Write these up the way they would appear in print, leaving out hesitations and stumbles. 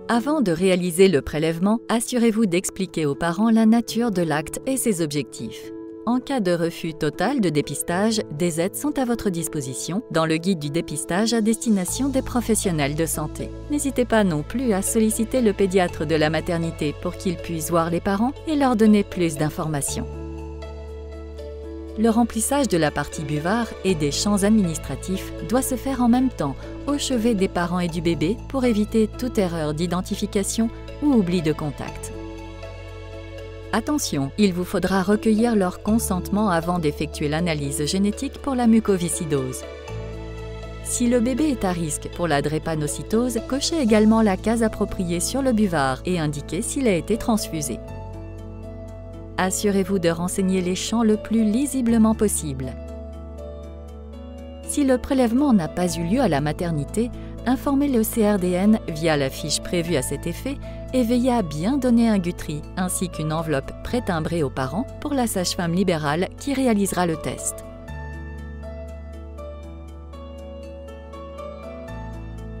Avant de réaliser le prélèvement, assurez-vous d'expliquer aux parents la nature de l'acte et ses objectifs. En cas de refus total de dépistage, des aides sont à votre disposition dans le guide du dépistage à destination des professionnels de santé. N'hésitez pas non plus à solliciter le pédiatre de la maternité pour qu'il puisse voir les parents et leur donner plus d'informations. Le remplissage de la partie buvard et des champs administratifs doit se faire en même temps, au chevet des parents et du bébé pour éviter toute erreur d'identification ou oubli de contact. Attention, il vous faudra recueillir leur consentement avant d'effectuer l'analyse génétique pour la mucoviscidose. Si le bébé est à risque pour la drépanocytose, cochez également la case appropriée sur le buvard et indiquez s'il a été transfusé. Assurez-vous de renseigner les champs le plus lisiblement possible. Si le prélèvement n'a pas eu lieu à la maternité, informez le CRDN via la fiche prévue à cet effet et veillez à bien donner un guthrie ainsi qu'une enveloppe pré-timbrée aux parents pour la sage-femme libérale qui réalisera le test.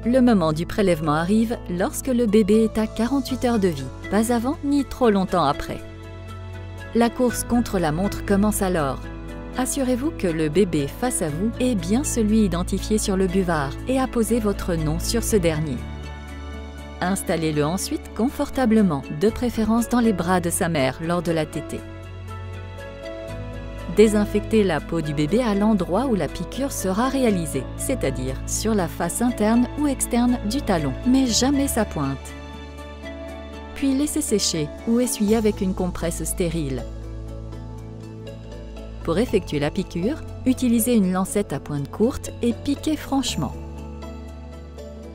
Le moment du prélèvement arrive lorsque le bébé est à 48 heures de vie, pas avant ni trop longtemps après. La course contre la montre commence alors. Assurez-vous que le bébé face à vous est bien celui identifié sur le buvard et apposez votre nom sur ce dernier. Installez-le ensuite confortablement, de préférence dans les bras de sa mère lors de la tétée. Désinfectez la peau du bébé à l'endroit où la piqûre sera réalisée, c'est-à-dire sur la face interne ou externe du talon, mais jamais sa pointe. Puis laissez sécher ou essuyer avec une compresse stérile. Pour effectuer la piqûre, utilisez une lancette à pointe courte et piquez franchement.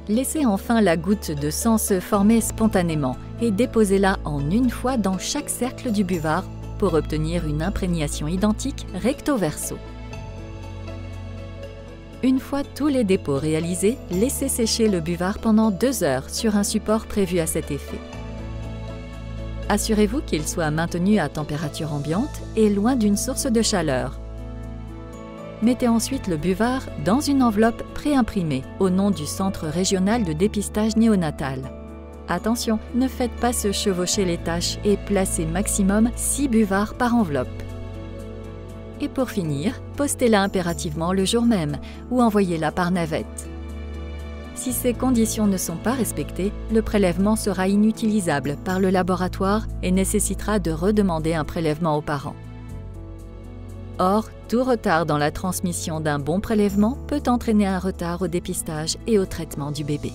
Laissez enfin la goutte de sang se former spontanément et déposez-la en une fois dans chaque cercle du buvard pour obtenir une imprégnation identique recto-verso. Une fois tous les dépôts réalisés, laissez sécher le buvard pendant 2 heures sur un support prévu à cet effet. Assurez-vous qu'il soit maintenu à température ambiante et loin d'une source de chaleur. Mettez ensuite le buvard dans une enveloppe préimprimée au nom du Centre régional de dépistage néonatal. Attention, ne faites pas se chevaucher les tâches et placez maximum 6 buvards par enveloppe. Et pour finir, postez-la impérativement le jour même ou envoyez-la par navette. Si ces conditions ne sont pas respectées, le prélèvement sera inutilisable par le laboratoire et nécessitera de redemander un prélèvement aux parents. Or, tout retard dans la transmission d'un bon prélèvement peut entraîner un retard au dépistage et au traitement du bébé.